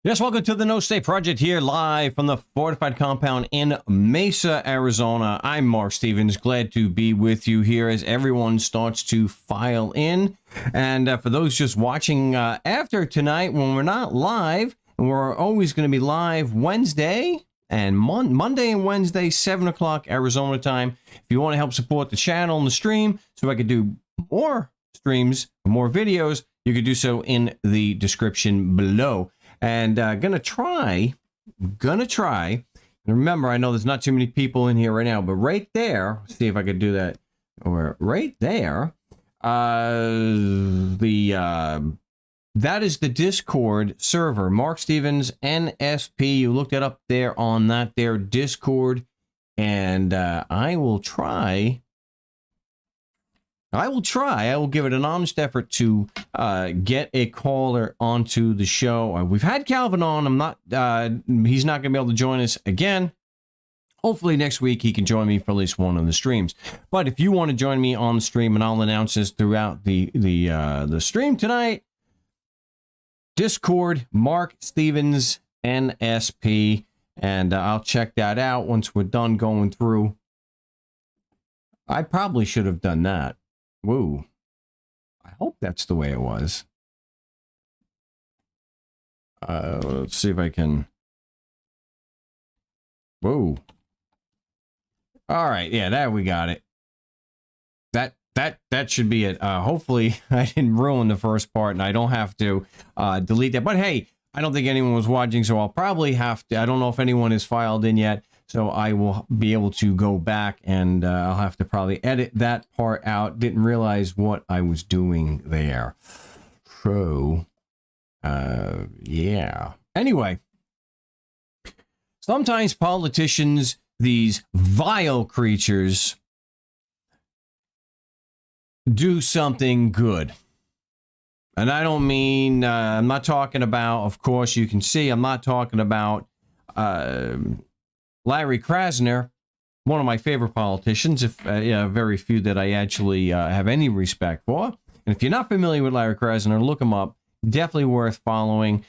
Yes, welcome to the No State Project here live from the fortified compound in Mesa, Arizona. I'm Mark Stevens. Glad to be with you here as everyone starts to file in. And for those just watching after tonight, when we're not live, and we're always going to be live Wednesday and Monday and Wednesday, 7 o'clock Arizona time. If you want to help support the channel and the stream so I could do more streams, more videos, you could do so in the description below. And gonna try. Remember, I know there's not too many people in here right now, but right there, see if I could do that. Or right there, that is the Discord server, Mark Stevens NSP. You looked it up there on that there Discord, and I will try. I will give it an honest effort to get a caller onto the show. We've had Calvin on. He's not going to be able to join us again. Hopefully next week he can join me for at least one of the streams. But if you want to join me on the stream, and I'll announce this throughout the stream tonight, Discord, Mark Stevens NSP, and I'll check that out once we're done going through. I probably should have done that. Whoa. I hope that's the way it was. Let's see if I can. Whoa. All right. Yeah, there we got it. That should be it. Hopefully I didn't ruin the first part and I don't have to delete that. But hey, I don't think anyone was watching, so I'll probably have to. I don't know if anyone is filed in yet. So I will be able to go back and I'll have to probably edit that part out. Didn't realize what I was doing there. So, yeah. Anyway, sometimes politicians, these vile creatures, do something good. And I don't mean, I'm not talking about, of course, you can see, I'm not talking about, Larry Krasner, one of my favorite politicians, very few that I actually have any respect for. And if you're not familiar with Larry Krasner, look him up. Definitely worth following.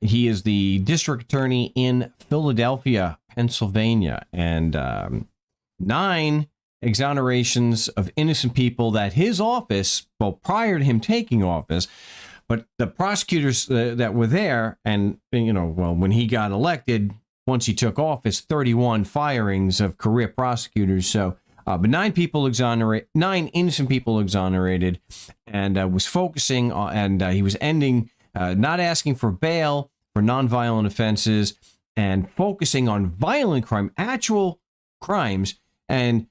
He is the district attorney in Philadelphia, Pennsylvania, and 9 exonerations of innocent people that his office, well, prior to him taking office, but the prosecutors that were there, and, when he got elected, once he took office, 31 firings of career prosecutors. So, but 9 innocent people exonerated, and was focusing on, and he was ending, not asking for bail for nonviolent offenses, and focusing on violent crime, actual crimes. And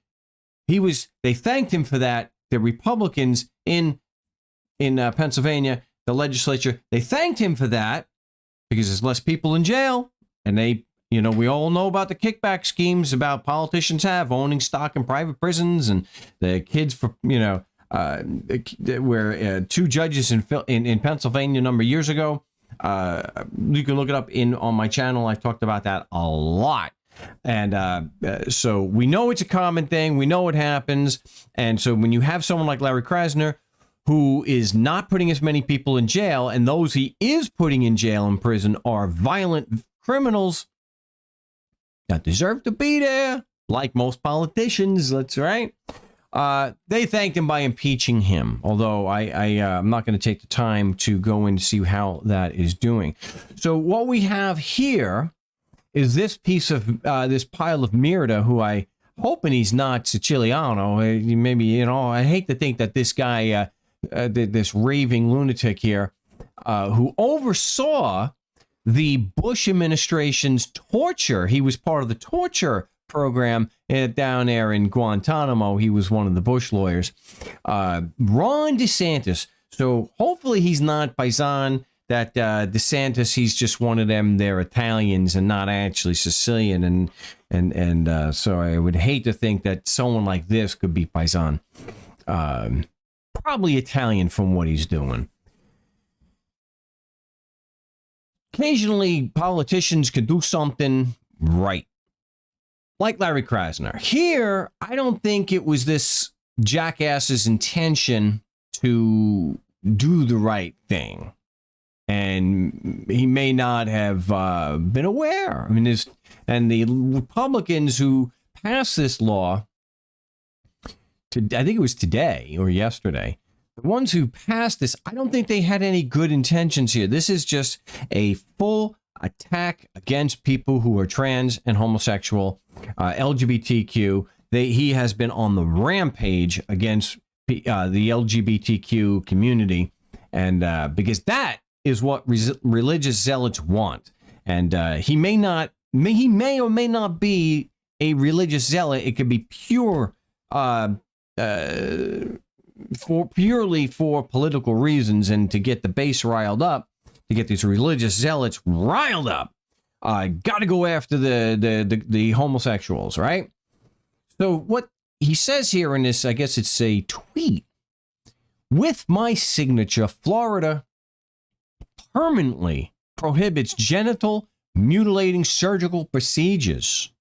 they thanked him for that. The Republicans in Pennsylvania, the legislature, they thanked him for that because there's less people in jail, and they. We all know about the kickback schemes about politicians have owning stock in private prisons, and the kids for, where 2 judges in Pennsylvania a number of years ago. You can look it up on my channel. I've talked about that a lot. And so we know it's a common thing. We know it happens. And so when you have someone like Larry Krasner, who is not putting as many people in jail, and those he is putting in jail and prison are violent criminals that deserve to be there, like most politicians, that's right. They thanked him by impeaching him, although I'm not going to take the time to go in to see how that is doing. So what we have here is this piece of, this pile of Mirda, who I hoping he's not Siciliano. Maybe, I hate to think that this guy, this raving lunatic here, who oversaw the Bush administration's torture. He was part of the torture program down there in Guantanamo. He was one of the Bush lawyers. Ron DeSantis. So hopefully he's not Paisan. That DeSantis, he's just one of them. They're Italians and not actually Sicilian. And so I would hate to think that someone like this could be Paisan. Probably Italian from what he's doing. Occasionally, politicians can do something right, like Larry Krasner. Here, I don't think it was this jackass's intention to do the right thing. and he may not have been aware. I mean, the Republicans who passed this law, I think it was today or yesterday, the ones who passed this, I don't think they had any good intentions here. This is just a full attack against people who are trans and homosexual, LGBTQ. He has been on the rampage against the LGBTQ community, and because that is what religious zealots want. And he may or may not be a religious zealot. It could be purely for political reasons and to get the base riled up, to get these religious zealots riled up. Got to go after the homosexuals, right? So what he says here in this, I guess it's a tweet. With my signature, Florida permanently prohibits genital mutilating surgical procedures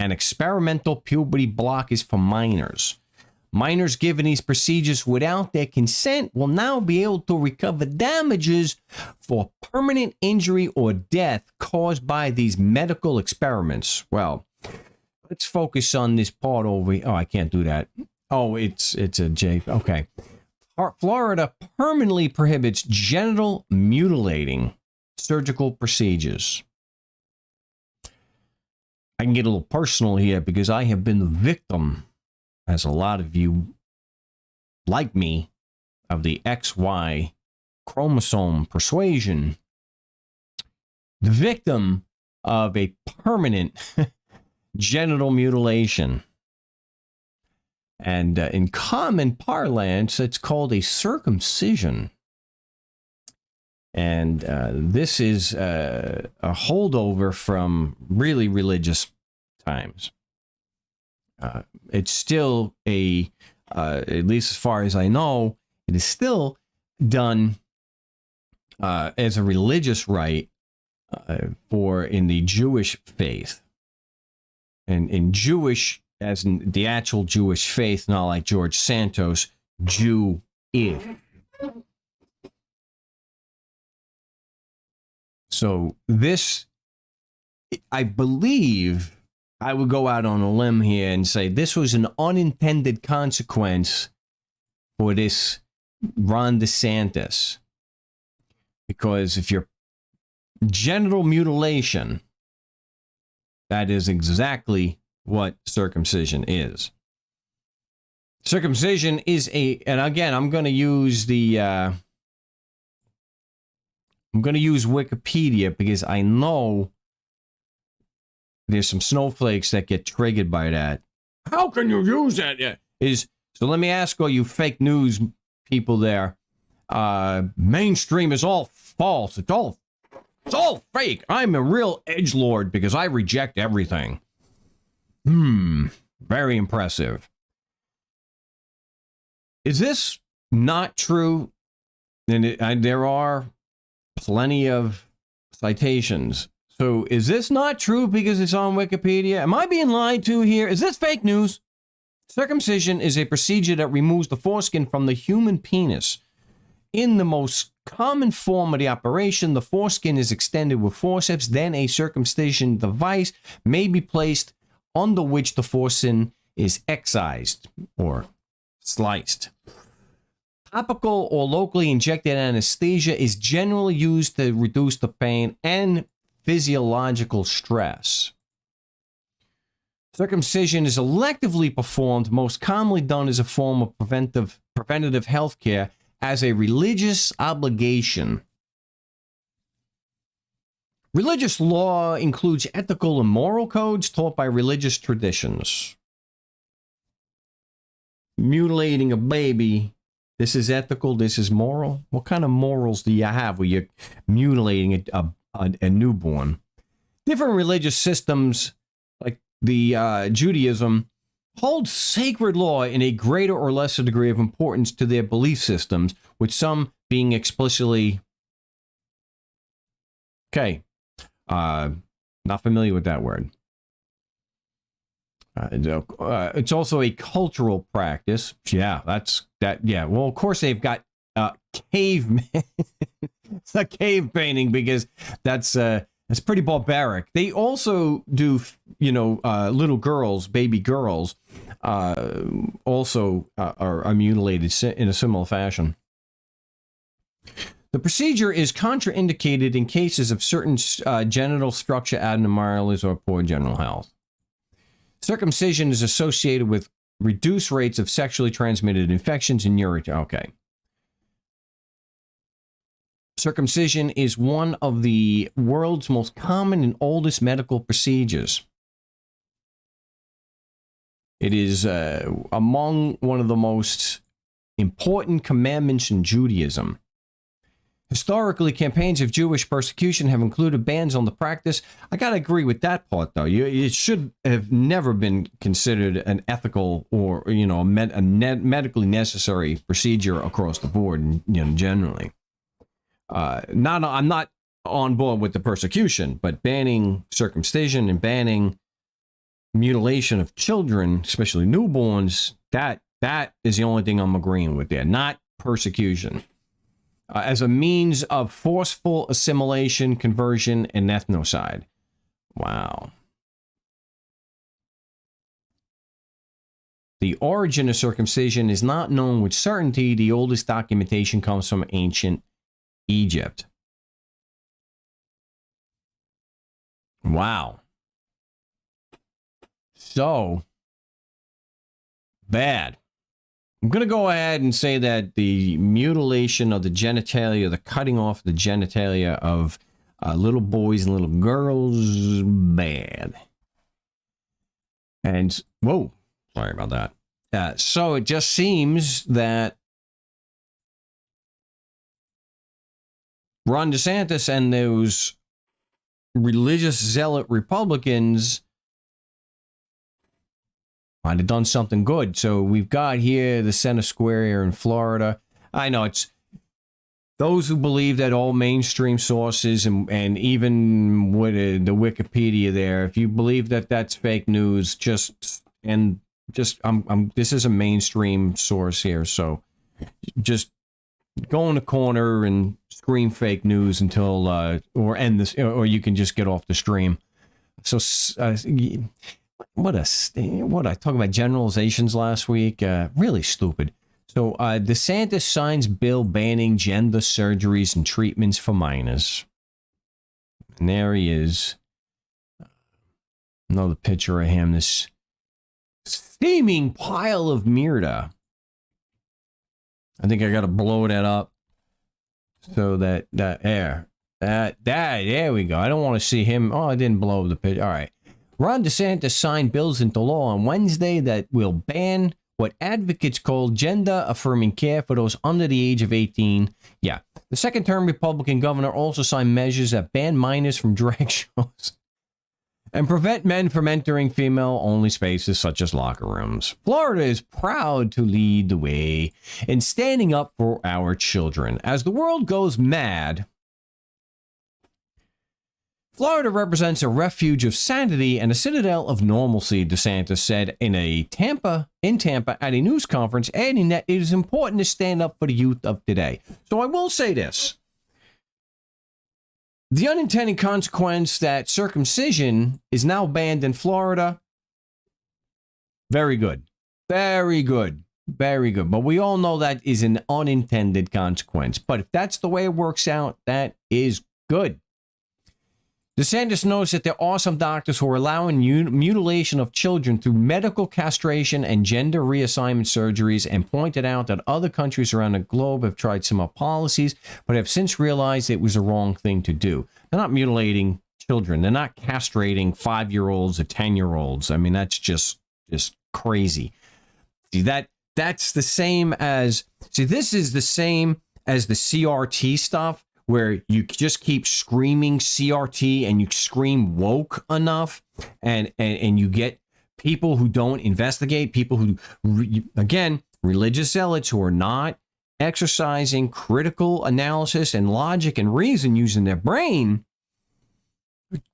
and experimental puberty blockers for minors. Minors given these procedures without their consent will now be able to recover damages for permanent injury or death caused by these medical experiments. Well, let's focus on this part over here. Oh, I can't do that. Oh, it's a J. Okay. Florida permanently prohibits genital mutilating surgical procedures. I can get a little personal here because I have been the victim, as a lot of you like me, of the XY chromosome persuasion. The victim of a permanent genital mutilation. And in common parlance, it's called a circumcision. And this is a holdover from really religious times. It's still at least as far as I know, it is still done as a religious rite in the Jewish faith. And in Jewish, as in the actual Jewish faith, not like George Santos, Jew-ish. So this, I believe, I would go out on a limb here and say this was an unintended consequence for this Ron DeSantis. Because if you're genital mutilation, that is exactly what circumcision is. Circumcision is and again, I'm going to use Wikipedia because I know there's some snowflakes that get triggered by that. How can you use that? So let me ask all you fake news people there. Mainstream is all false. It's all fake. I'm a real edgelord because I reject everything. Very impressive. Is this not true? And there are plenty of citations. So is this not true because it's on Wikipedia? Am I being lied to here? Is this fake news? Circumcision is a procedure that removes the foreskin from the human penis. In the most common form of the operation, the foreskin is extended with forceps, then a circumcision device may be placed under which the foreskin is excised or sliced. Topical or locally injected anesthesia is generally used to reduce the pain and physiological stress. Circumcision is electively performed, most commonly done as a form of preventative health care as a religious obligation. Religious law includes ethical and moral codes taught by religious traditions. Mutilating a baby, this is ethical, this is moral. What kind of morals do you have where you're mutilating a newborn? Different religious systems, like the Judaism, hold sacred law in a greater or lesser degree of importance to their belief systems, with some being explicitly... Okay. Not familiar with that word. It's also a cultural practice. Yeah, that's that. Yeah. Well, of course they've got caveman. It's a cave painting because that's pretty barbaric. They also do, little girls, baby girls, also are mutilated in a similar fashion. The procedure is contraindicated in cases of certain genital structure abnormalities or poor general health. Circumcision is associated with reduced rates of sexually transmitted infections and okay. Circumcision is one of the world's most common and oldest medical procedures. It is among one of the most important commandments in Judaism. Historically, campaigns of Jewish persecution have included bans on the practice. I got to agree with that part, though. It should have never been considered an ethical or, a medically necessary procedure across the board, generally. I'm not on board with the persecution, but banning circumcision and banning mutilation of children, especially newborns, that is the only thing I'm agreeing with there, not persecution. As a means of forceful assimilation, conversion, and ethnocide. Wow. The origin of circumcision is not known with certainty. The oldest documentation comes from ancient Egypt. Wow. So bad. I'm going to go ahead and say that the mutilation of the genitalia, the cutting off the genitalia of little boys and little girls, bad. And, whoa, sorry about that. So it just seems that Ron DeSantis and those religious zealot Republicans might have done something good. So we've got here the center square here in Florida. I know it's those who believe that all mainstream sources and even with the Wikipedia there, if you believe that that's fake news, this is a mainstream source here. So just go in the corner and scream fake news until or end this, or you can just get off the stream. So what I talked about generalizations last week, really stupid. So DeSantis signs bill banning gender surgeries and treatments for minors. And there he is. Another picture of him, this steaming pile of murder. I think I got to blow that up so that there we go. I don't want to see him. Oh, I didn't blow the picture. All right. Ron DeSantis signed bills into law on Wednesday that will ban what advocates call gender-affirming care for those under the age of 18. Yeah. The second-term Republican governor also signed measures that ban minors from drag shows and prevent men from entering female-only spaces such as locker rooms. Florida is proud to lead the way in standing up for our children. As the world goes mad, Florida represents a refuge of sanity and a citadel of normalcy, DeSantis said in Tampa at a news conference, adding that it is important to stand up for the youth of today. So I will say this. The unintended consequence that circumcision is now banned in Florida, very good. Very good. Very good. But we all know that is an unintended consequence. But if that's the way it works out, that is good. DeSantis notes that there are some doctors who are allowing mutilation of children through medical castration and gender reassignment surgeries, and pointed out that other countries around the globe have tried similar policies, but have since realized it was the wrong thing to do. They're not mutilating children. They're not castrating 5-year-olds or 10-year-olds. I mean, that's just crazy. See, that's the same as, this is the same as the CRT stuff, where you just keep screaming CRT and you scream woke enough, and you get people who don't investigate, people who, again, religious zealots who are not exercising critical analysis and logic and reason using their brain,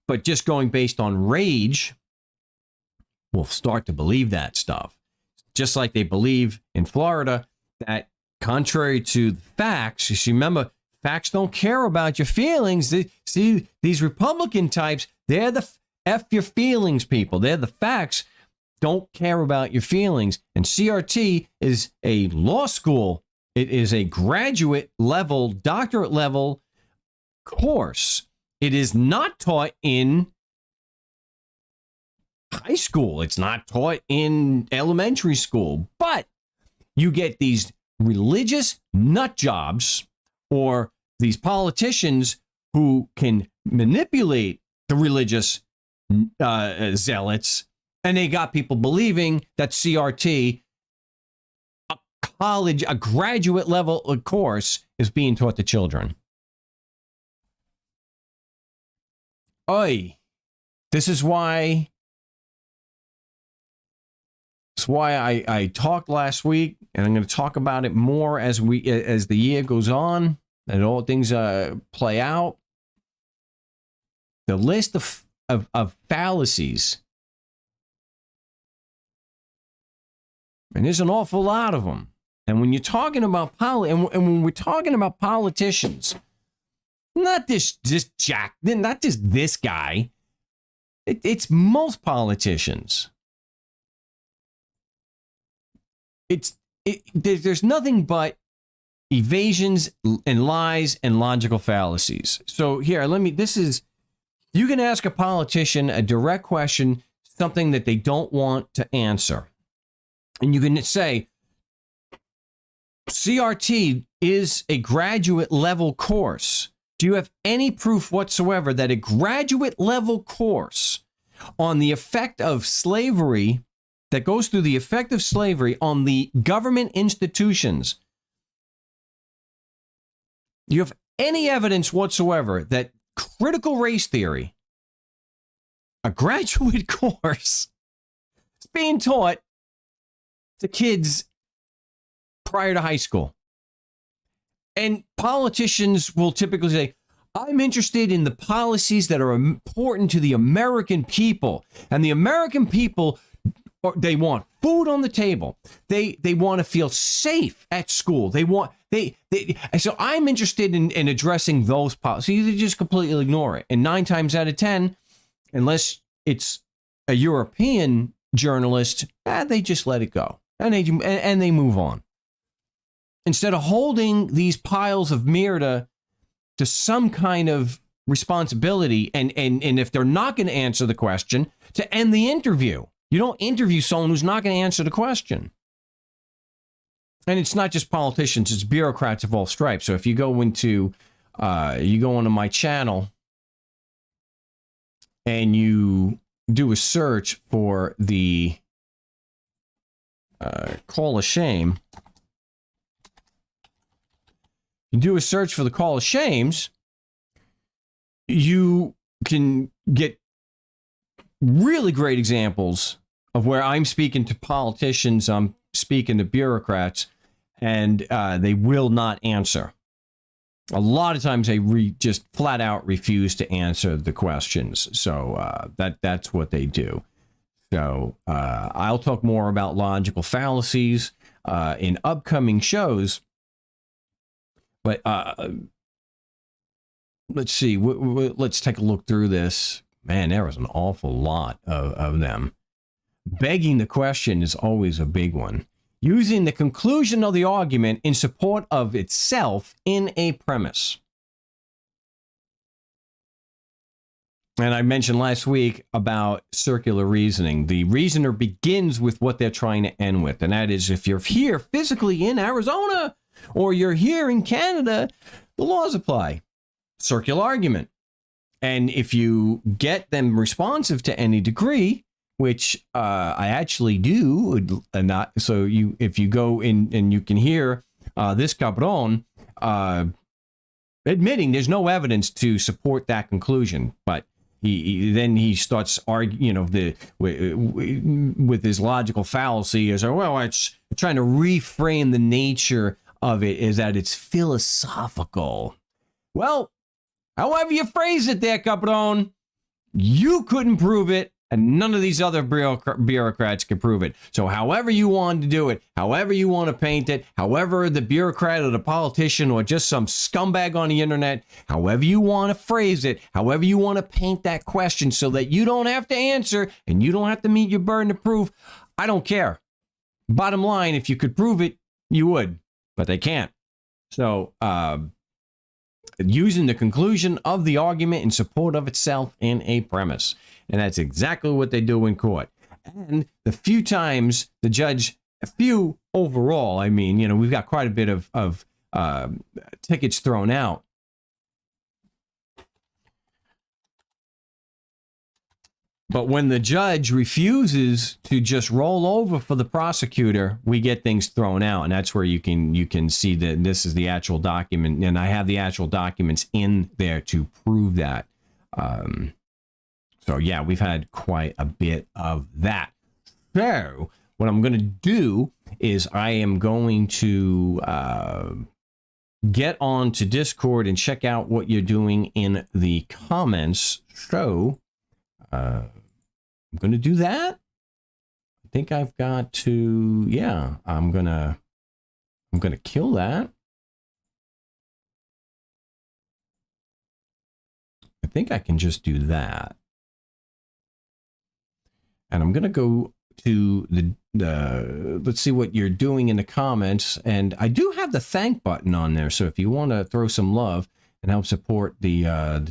but just going based on rage, will start to believe that stuff. Just like they believe in Florida that contrary to the facts, you see, remember, facts don't care about your feelings. See, these Republican types, they're the F your feelings people. They're the facts. Don't care about your feelings. And CRT is a law school. It is a graduate level, doctorate level course. It is not taught in high school. It's not taught in elementary school. But you get these religious nut jobs or these politicians who can manipulate the religious zealots, and they got people believing that CRT, a graduate level course, is being taught to children. Oy, this is why I talked last week, and I'm going to talk about it more as the year goes on and all things play out. The list of fallacies, and there's an awful lot of them. And when you're talking about and when we're talking about politicians, not this Jack, not just this guy, it's most politicians. There's nothing but evasions and lies and logical fallacies. So here, you can ask a politician a direct question, something that they don't want to answer. And you can say, CRT is a graduate level course. Do you have any proof whatsoever that a graduate level course on the effect of slavery, that goes through the effect of slavery on the government institutions, you have any evidence whatsoever that critical race theory, a graduate course, is being taught to kids prior to high school? And politicians will typically say, I'm interested in the policies that are important to the American people. And the American people, they want food on the table. They want to feel safe at school. So I'm interested in addressing those policies. They just completely ignore it. And 9 times out of 10, unless it's a European journalist, they just let it go. And they move on. Instead of holding these piles of mirta to some kind of responsibility, and if they're not going to answer the question, to end the interview. You don't interview someone who's not going to answer the question. And it's not just politicians, it's bureaucrats of all stripes. So if you go onto my channel and you do a search for the call of shame, you do a search for the call of shames, you can get really great examples of where I'm speaking to politicians, I'm speaking to bureaucrats, and they will not answer. A lot of times they just flat out refuse to answer the questions. So that's what they do. So I'll talk more about logical fallacies in upcoming shows. But let's see. Let's take a look through this. Man, there was an awful lot of them. Begging the question is always a big one. Using the conclusion of the argument in support of itself in a premise. And I mentioned last week about circular reasoning. The reasoner begins with what they're trying to end with. And that is, if you're here physically in Arizona or you're here in Canada, the laws apply. Circular argument. And if you get them responsive to any degree, which I actually do, not so if you go in and you can hear this cabron admitting there's no evidence to support that conclusion, but he starts arguing, with his logical fallacy is, well, it's trying to reframe the nature of it is that it's philosophical. Well, however you phrase it there, cabron, you couldn't prove it. And none of these other bureaucrats can prove it. So however you want to do it, however you want to paint it, however the bureaucrat or the politician or just some scumbag on the internet, however you want to phrase it, however you want to paint that question so that you don't have to answer and you don't have to meet your burden of proof, I don't care. Bottom line, if you could prove it, you would, but they can't. So, using the conclusion of the argument in support of itself in a premise. And that's exactly what they do in court. And the few times the judge, a few overall, I mean, you know, we've got quite a bit of tickets thrown out. But when the judge refuses to just roll over for the prosecutor, we get things thrown out. And that's where you can see that this is the actual document. And I have the actual documents in there to prove that. So, yeah, we've had quite a bit of that. So what I'm going to do is I am going to get on to Discord and check out what you're doing in the comments. So I'm going to do that. I think I've got to, yeah, I'm going to kill that. I think I can just do that. And I'm going to go to the let's see what you're doing in the comments. And I do have the thank button on there. So if you want to throw some love and help support the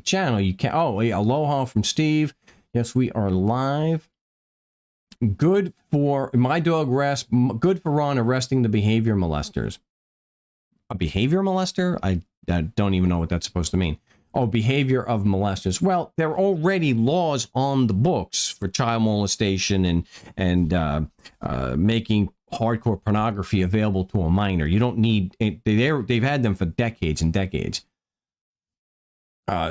channel, you can. Oh, hey, aloha from Steve. Yes, we are live. Good for my dog rest. Good for Ron arresting the behavior molesters. A behavior molester? I don't even know what that's supposed to mean. Oh, behavior of molesters. Well, there are already laws on the books for child molestation and making hardcore pornography available to a minor. You don't need it. They've had them for decades and decades.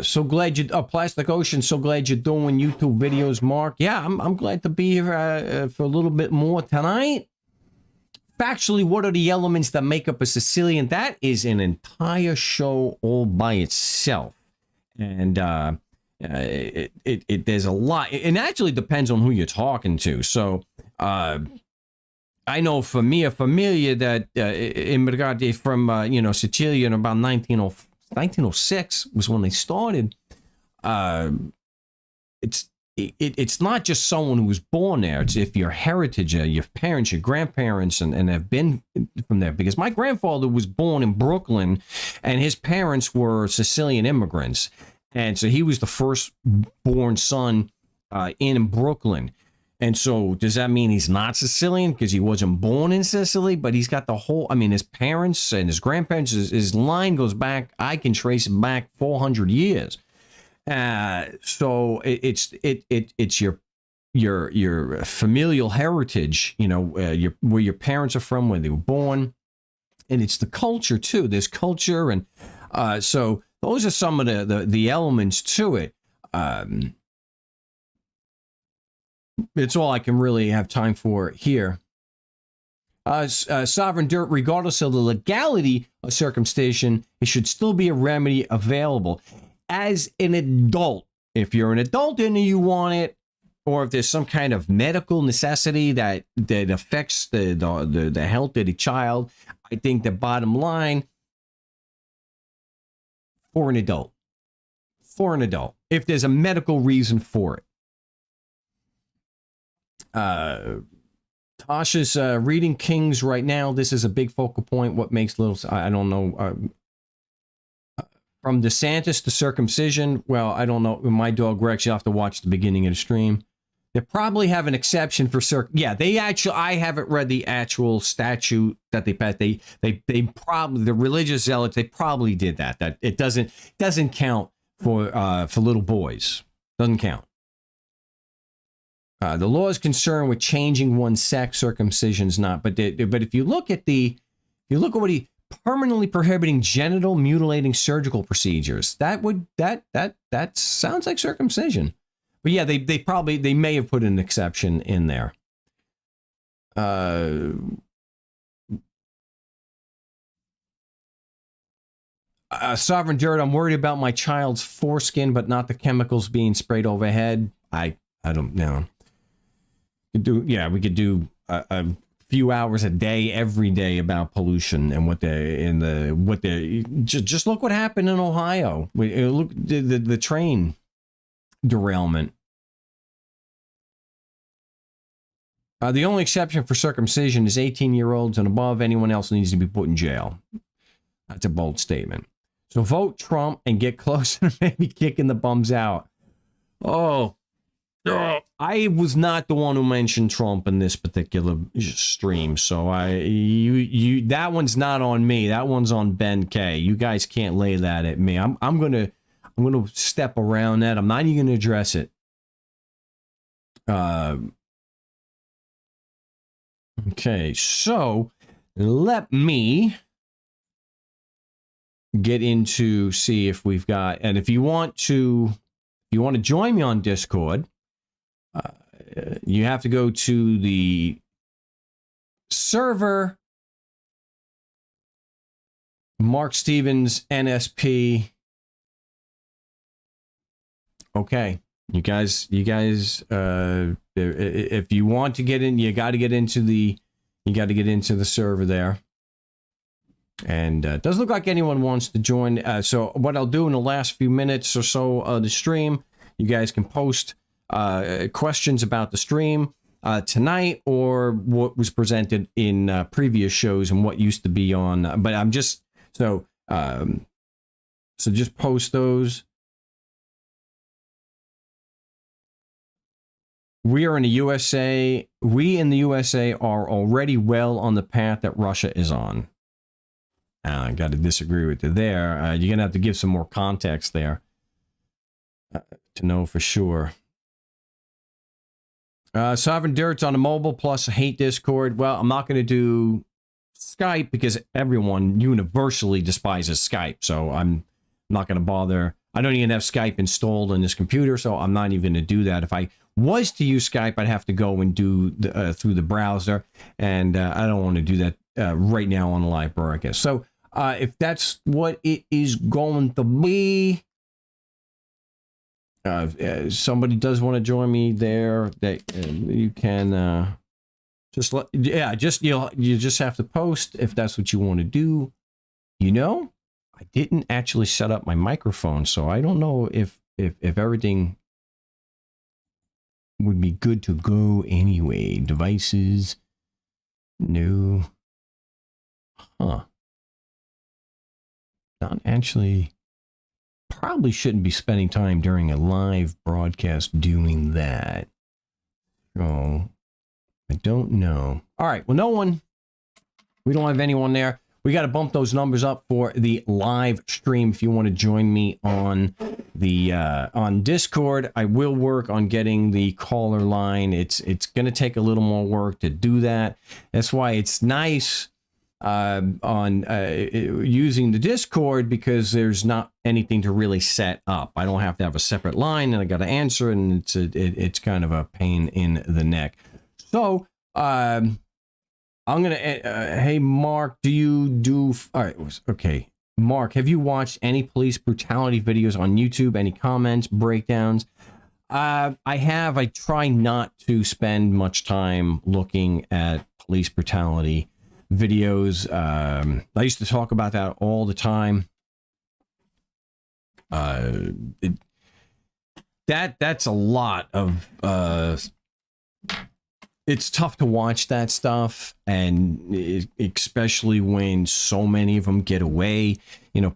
So glad you, Plastic Ocean, so glad you're doing YouTube videos, Mark. Yeah, I'm glad to be here for a little bit more tonight. Factually, what are the elements that make up a Sicilian? That is an entire show all by itself. And there's a lot. It actually depends on who you're talking to. So I know for me, a familia that in regard to from Sicilia in about 1906 was when they started. It's not just someone who was born there. It's if your heritage, your parents, your grandparents, and have been from there. Because my grandfather was born in Brooklyn, and his parents were Sicilian immigrants, and so he was the first born son in Brooklyn. And so does that mean he's not Sicilian because he wasn't born in Sicily? But he's got the whole. I mean, his parents and his grandparents. His line goes back. I can trace it back 400 years. So it's your familial heritage, where your parents are from, where they were born, and it's the culture too. There's culture, and so those are some of the elements to it. It's all I can really have time for here. Sovereign Dirt, regardless of the legality of circumcision, it should still be a remedy available. As an adult, if you're an adult and you want it, or if there's some kind of medical necessity that affects the health of the child, I think the bottom line, for an adult, if there's a medical reason for it. Tasha's reading Kings right now. This is a big focal point. What makes little, I don't know. From Desantis to circumcision, well, I don't know. My dog Rex, you have to watch the beginning of the stream. They probably have an exception for yeah, they actually, I haven't read the actual statute that they passed. They probably, the religious zealots, they probably did that. That it doesn't count for little boys. Doesn't count. The law is concerned with changing one's sex. Circumcision's not. But if you look at what he permanently prohibiting genital mutilating surgical procedures, that sounds like circumcision. But yeah, they may have put an exception in there. Sovereign Dirt, I'm worried about my child's foreskin, but not the chemicals being sprayed overhead. I don't know. we could do a few hours a day every day about pollution and just look what happened in Ohio. Look, the train derailment. The only exception for circumcision is 18-year-olds and above. Anyone else needs to be put in jail. That's a bold statement. So vote Trump and get closer to maybe kicking the bums out. Oh, I was not the one who mentioned Trump in this particular stream, so that one's not on me. That one's on Ben K. You guys can't lay that at me. I'm gonna step around that. I'm not even gonna address it. Okay, so let me get into see if we've got, and if you want to join me on Discord, you have to go to the server, Mark Stevens NSP. Okay, you guys, if you want to get in, you got to get into the server there. And it doesn't look like anyone wants to join. So what I'll do in the last few minutes or so of the stream, you guys can post questions about the stream tonight or what was presented in previous shows and what used to be on. But I'm just so just post those. We in the USA are already well on the path that Russia is on. I got to disagree with you there. You're going to have to give some more context there to know for sure. Sovereign Dirt's on the mobile plus hate Discord. Well, I'm not going to do Skype because everyone universally despises Skype. So I'm not going to bother. I don't even have Skype installed on this computer, so I'm not even going to do that. If I was to use Skype, I'd have to go and do through the browser, and I don't want to do that right now on the live broadcast. So if that's what it is going to be, somebody does want to join me there, that you can you just have to post if that's what you want to do. I didn't actually set up my microphone, so I don't know if everything would be good to go anyway. Devices, no. Not actually. Probably shouldn't be spending time during a live broadcast doing that. So, I don't know. All right, well, we don't have anyone there. We got to bump those numbers up for the live stream. If you want to join me on the on Discord, I will work on getting the caller line. It's going to take a little more work to do that. That's why it's nice on using the Discord, because there's not anything to really set up. I don't have to have a separate line, and I got to answer, and it's kind of a pain in the neck. So I'm gonna. Hey, Mark, do you do? All right, okay. Mark, have you watched any police brutality videos on YouTube? Any comments, breakdowns? I have. I try not to spend much time looking at police brutality videos. I used to talk about that all the time. That's a lot of. It's tough to watch that stuff, and especially when so many of them get away.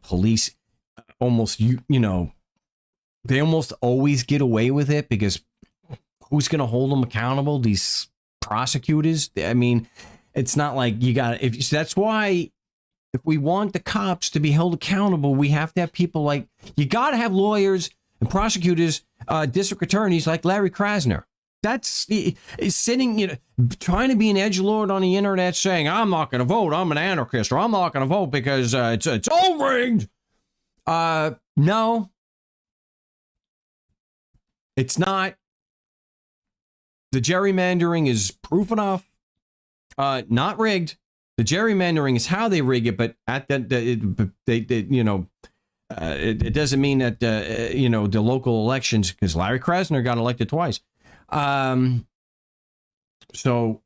Police almost, they almost always get away with it, because who's going to hold them accountable? These prosecutors. I mean, it's not like you got. That's why, if we want the cops to be held accountable, we have to have people like, you got to have lawyers and prosecutors, district attorneys like Larry Krasner. That's sitting, trying to be an edgelord on the internet, saying, I'm not going to vote, I'm an anarchist, or I'm not going to vote because it's all rigged. No, it's not. The gerrymandering is proof enough. Not rigged. The gerrymandering is how they rig it, but it doesn't mean that the local elections, because Larry Krasner got elected twice. So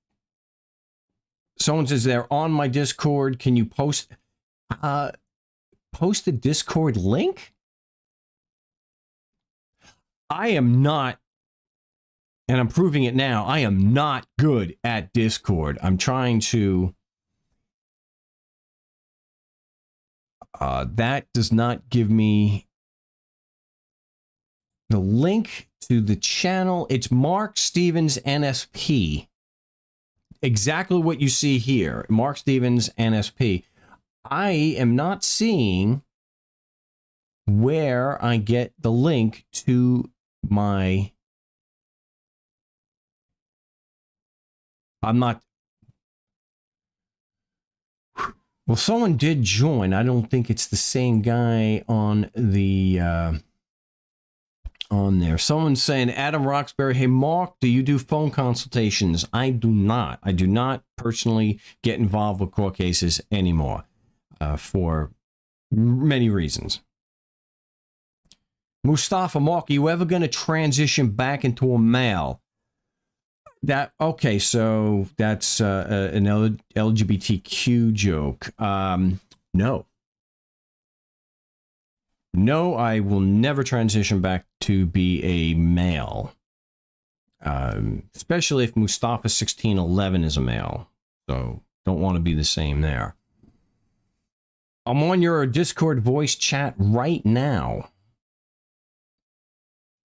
someone says they're on my Discord. Can you post the Discord link? I am not, and I'm proving it now, I am not good at Discord. I'm trying to... that does not give me the link to the channel. It's Mark Stevens NSP. Exactly what you see here. Mark Stevens NSP. I am not seeing where I get the link to my... I'm not... Well, someone did join. I don't think it's the same guy on the on there. Someone's saying, Adam Roxbury, hey, Mark, do you do phone consultations? I do not. I do not personally get involved with court cases anymore for many reasons. Mustafa, Mark, are you ever going to transition back into a male? That okay, so that's an LGBTQ joke. No. No, I will never transition back to be a male. Especially if Mustafa 1611 is a male. So don't want to be the same there. I'm on your Discord voice chat right now.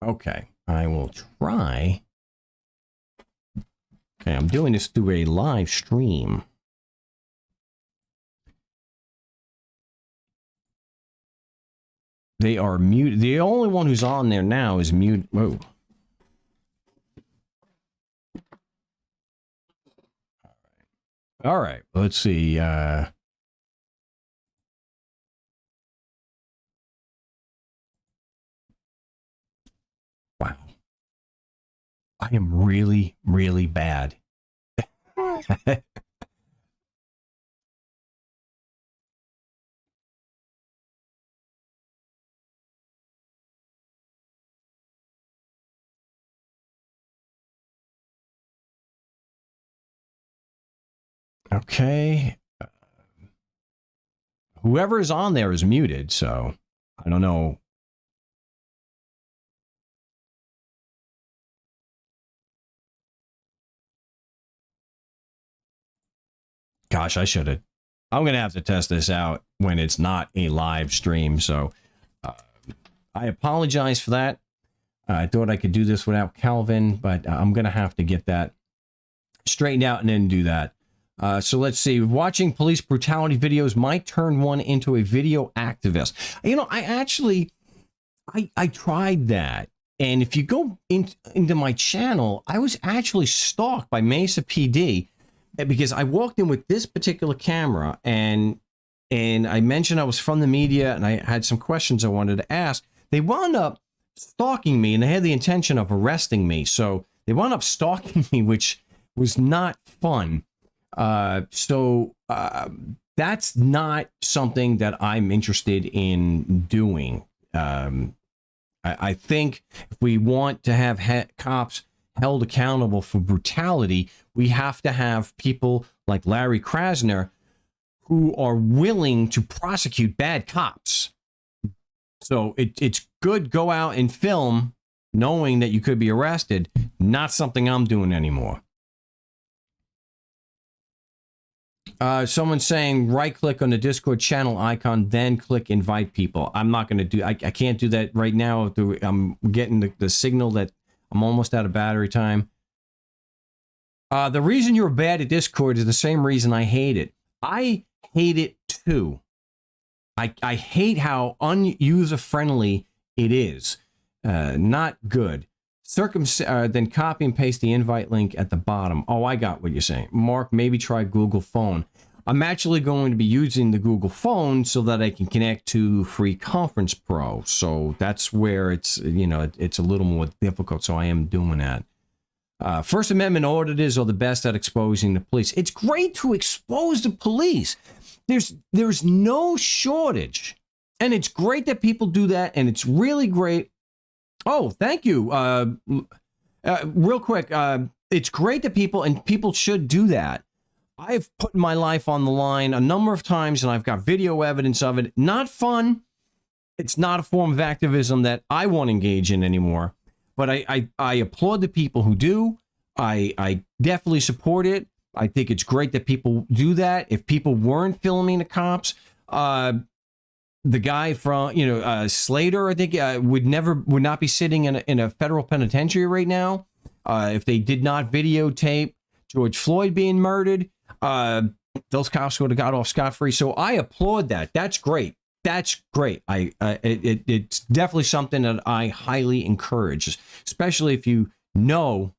Okay, I will try. Okay, I'm doing this through a live stream. They are muted. The only one who's on there now is mute. Whoa. All right. Let's see. Wow. I am really, really bad. Okay. Whoever is on there is muted, so I don't know. Gosh, I should have. I'm going to have to test this out when it's not a live stream, so I apologize for that. I thought I could do this without Calvin, but I'm going to have to get that straightened out and then do that. So let's see. Watching police brutality videos might turn one into a video activist. You know, I tried that. And if you go into my channel, I was actually stalked by Mesa PD because I walked in with this particular camera and I mentioned I was from the media and I had some questions I wanted to ask. They wound up stalking me and they had the intention of arresting me. So they wound up stalking me, which was not fun. That's not something that I'm interested in doing. I think if we want to have cops held accountable for brutality, we have to have people like Larry Krasner who are willing to prosecute bad cops. So it's good go out and film knowing that you could be arrested. Not something I'm doing anymore. Someone's saying right click on the Discord channel icon, then click invite people. I'm not going to do, I can't do that right now. I'm getting the signal that I'm almost out of battery time. The reason you're bad at Discord is the same reason I hate it. I hate it too. I hate how unuser friendly it is. Not good. Then copy and paste the invite link at the bottom. Oh, I got what you're saying. Mark, maybe try Google Phone. I'm actually going to be using the Google Phone so that I can connect to Free Conference Pro. So that's where it's, you know, it's a little more difficult. So I am doing that. First Amendment auditors are the best at exposing the police. It's great to expose the police. There's no shortage. And it's great that people do that. And it's really great. Oh, thank you. Real quick, it's great that people should do that. I've put my life on the line a number of times, and I've got video evidence of it. Not fun. It's not a form of activism that I want to engage in anymore. But I applaud the people who do. I definitely support it. I think it's great that people do that. If people weren't filming the cops, the guy from Slater, I think, would not be sitting in a federal penitentiary right now. If they did not videotape George Floyd being murdered, those cops would have got off scot-free. So I applaud that. That's great. That's great. It's definitely something that I highly encourage, especially if you know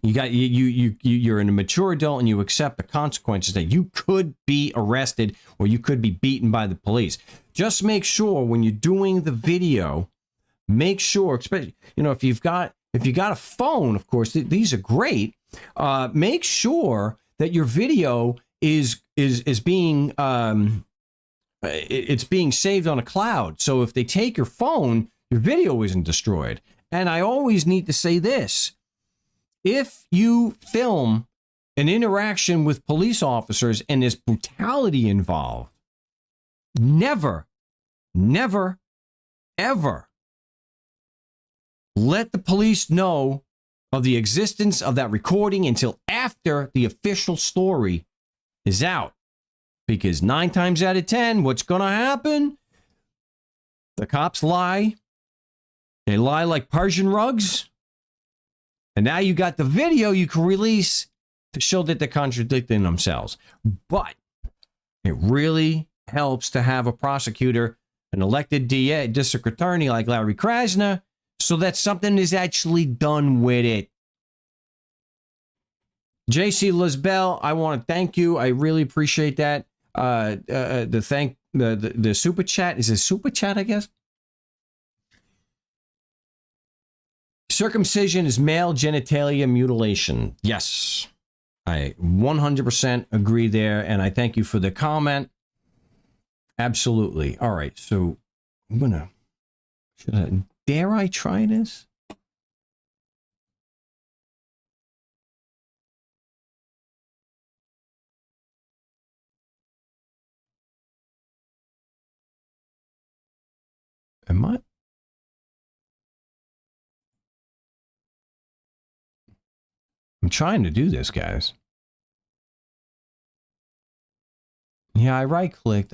you're a mature adult and you accept the consequences that you could be arrested or you could be beaten by the police. Just make sure when you're doing the video, make sure, especially if you got a phone, of course, these are great. Make sure that your video is being it's being saved on a cloud. So if they take your phone, your video isn't destroyed. And I always need to say this: if you film an interaction with police officers and there's brutality involved, never, ever let the police know of the existence of that recording until after the official story is out. Because 9 times out of 10, what's going to happen? The cops lie. They lie like Persian rugs. And now you got the video you can release to show that they're contradicting themselves. But it really helps to have a prosecutor, an elected DA, district attorney like Larry Krasner, so that something is actually done with it. JC Lisbell, I want to thank you. I really appreciate that. The super chat is a super chat, I guess. Circumcision is male genitalia mutilation. Yes, I 100% agree there, and I thank you for the comment. Absolutely. All right, so dare I try this? I'm trying to do this, guys. Yeah, I right-clicked.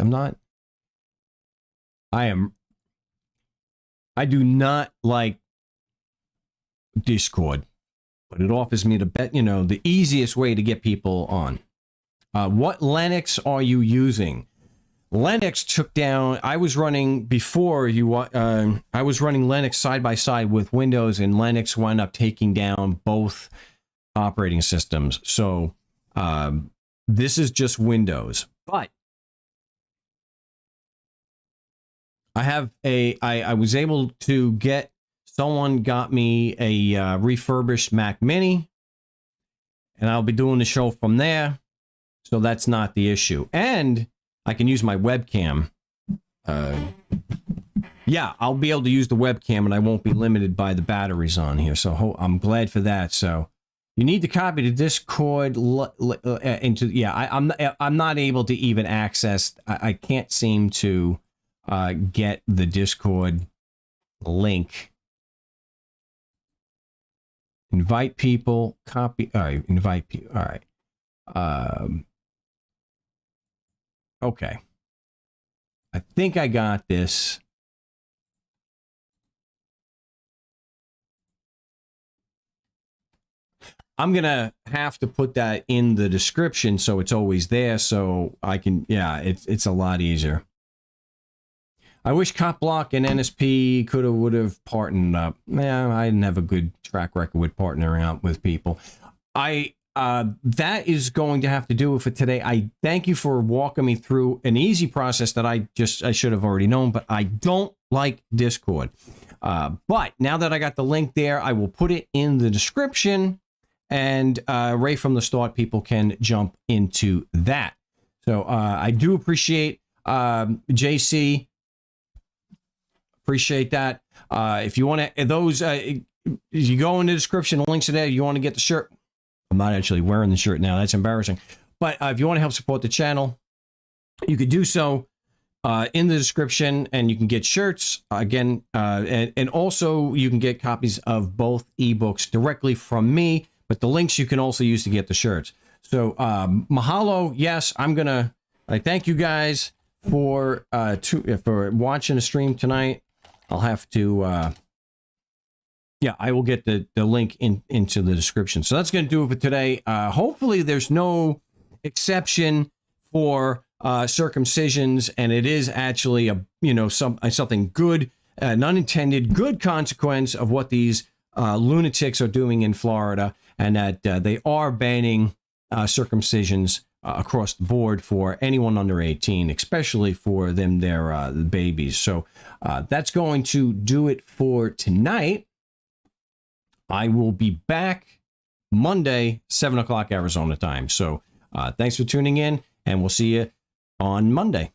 I do not like Discord, but it offers me the easiest way to get people on. What Linux are you using? Linux took down, I was running Linux side by side with Windows, and Linux wound up taking down both operating systems. So this is just Windows. But I was able to get, someone got me a refurbished Mac Mini, and I'll be doing the show from there. So that's not the issue. And I can use my webcam. Yeah, I'll be able to use the webcam, and I won't be limited by the batteries on here. So I'm glad for that. So you need to copy the Discord into. Yeah, I'm not able to even access. I can't seem to get the Discord link. Invite people. Copy. All right. Invite people. All right. Okay. I think I got this. I'm going to have to put that in the description so it's always there so I can, yeah, it's a lot easier. I wish Cop Block and NSP would have partnered up. Yeah, I didn't have a good track record with partnering up with people. That is going to have to do it for today. I thank you for walking me through an easy process that I should have already known, but I don't like Discord. But now that I got the link there, I will put it in the description, and right from the start, people can jump into that. So I do appreciate JC. Appreciate that. If you want to, those you go in the description, the links are there. You want to get the shirt. I'm not actually wearing the shirt now. That's embarrassing. But if you want to help support the channel, you could do so in the description, and you can get shirts again. And also you can get copies of both ebooks directly from me, but the links you can also use to get the shirts. So mahalo. Yes, I thank you guys for watching the stream tonight. I'll have to, I will get the link into the description. So that's going to do it for today. Hopefully there's no exception for circumcisions, and it is actually something good, an unintended good consequence of what these lunatics are doing in Florida, and that they are banning circumcisions across the board for anyone under 18, especially for their babies. So that's going to do it for tonight. I will be back Monday, 7 o'clock Arizona time. So thanks for tuning in, and we'll see you on Monday.